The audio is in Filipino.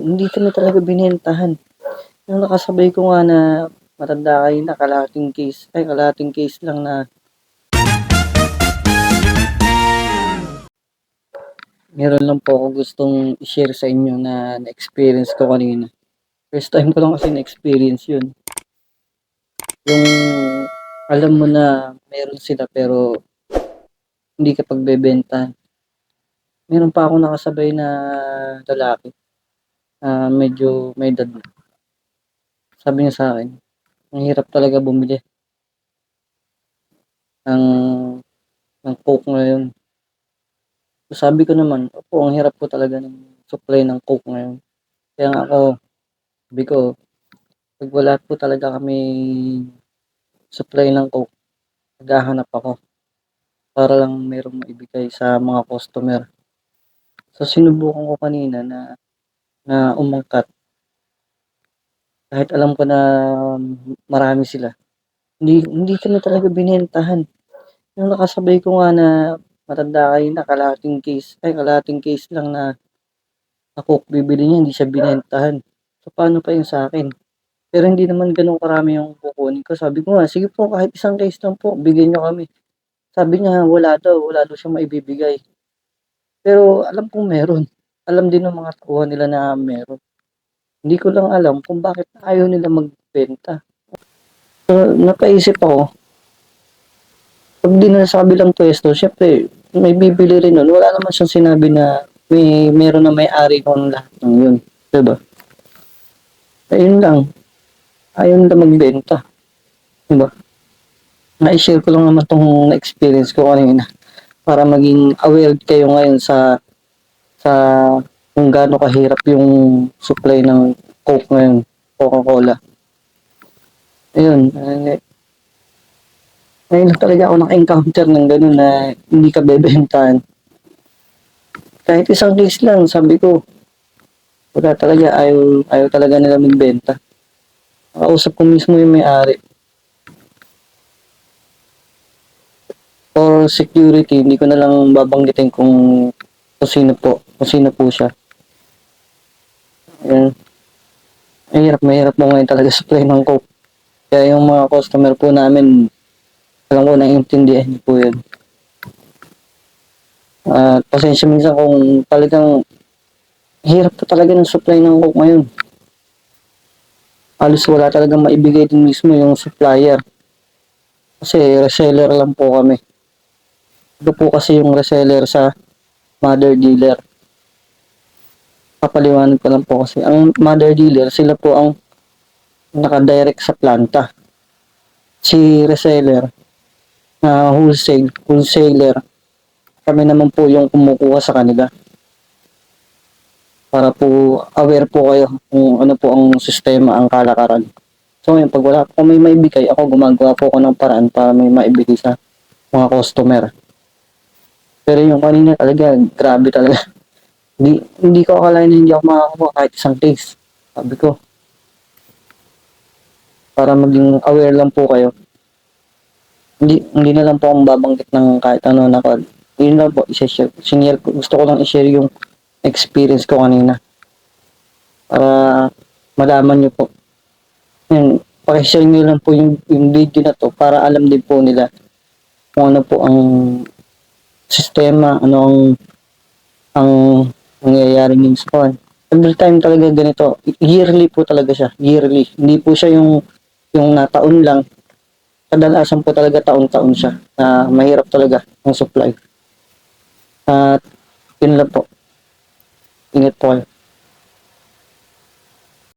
Hindi ko na talaga binentahan. Yung nakasabay ko nga na matanda kayo na kalahating case lang na meron lang po ako gustong i-share sa inyo na na-experience ko kanina. First time ko lang kasi na-experience yun. Yung alam mo na meron sila pero hindi ka pagbebentahan. Meron pa ako nakasabay na lalaki na medyo may edad na. Sabi niya sa akin, ang hirap talaga bumili ng, ng coke ngayon. So, sabi ko naman, opo, ang hirap po talaga ng supply ng coke ngayon. Kaya nga ako, sabi ko, pag wala po talaga kami supply ng coke, naghahanap ako para lang merong maibigay sa mga customer. So sinubukan ko kanina na umangkat kahit alam ko na marami sila. Hindi ko na talaga binentahan. Yung nakasabay ko nga na matanda kayo na kalahating case lang na coke bibili niya, hindi siya binentahan. So paano pa yun sa akin? Pero hindi naman gano'n karami yung kukunin ko. Sabi ko nga, sige po, kahit isang case lang po, bigyan niyo kami. Sabi niya, wala daw siyang maibibigay. Pero alam kong meron. Alam din ng mga tauhan nila na meron. Hindi ko lang alam kung bakit ayaw nila magbenta. So, napaisip ako, pag dinala sa kabilang pwesto, syempre, may bibili rin nun. Wala naman siyang sinabi na meron na may-ari kung lahat ng yun. Diba? Ayun lang. Ayaw nila magbenta. Diba? Na-share ko lang naman itong na-experience ko kanina para maging aware kayo ngayon sa kung gaano kahirap yung supply ng Coke ngayon, Coca-Cola. Ayun, ngayon lang talaga ako naka-encounter ng gano'n na hindi ka bebentahan. Kahit isang case lang, sabi ko, wala talaga, ayaw talaga nila magbenta. Nakausap ko mismo yung may-ari. For security, hindi ko na lang babanggitin kung sino po siya. Ayun. Mahirap mo ngayon talaga supply ng Coke. Kaya yung mga customer po namin, alam ko naiintindihan niyo po yun. Pasensya minsan kung talagang hirap po talaga ng supply ng Coke ngayon. Halos wala talagang maibigay din mismo yung supplier. Kasi reseller lang po kami. Ito po kasi yung reseller sa mother dealer. Papaliwanag ko lang po kasi. Ang mother dealer, sila po ang nakadirect sa planta. Si reseller, na wholesaler, kami naman po yung kumukuha sa kanila. Para po aware po kayo kung ano po ang sistema, ang kalakaran. So ngayon, pag wala po may maibigay, ako gumagawa po ako ng paraan para may maibigay sa mga customer. Pero yung kanina talaga, grabe talaga. Hindi ko akalain na hindi ako makakuha kahit isang case. Sabi ko, para maging aware lang po kayo. Hindi na lang po akong babanggit ng kahit ano na call. Yun lang po, gusto ko lang i-share yung experience ko kanina. Para malaman nyo po. Yun, pakishare nyo lang po yung video na to para alam din po nila kung ano po ang sistema, ano ang nangyayari ng spawn. Every time talaga ganito, yearly po talaga siya, yearly. Hindi po siya yung nataon lang. Kadalasan po talaga taon-taon siya na mahirap talaga ang supply. At yun lang po. Ingat po kayo.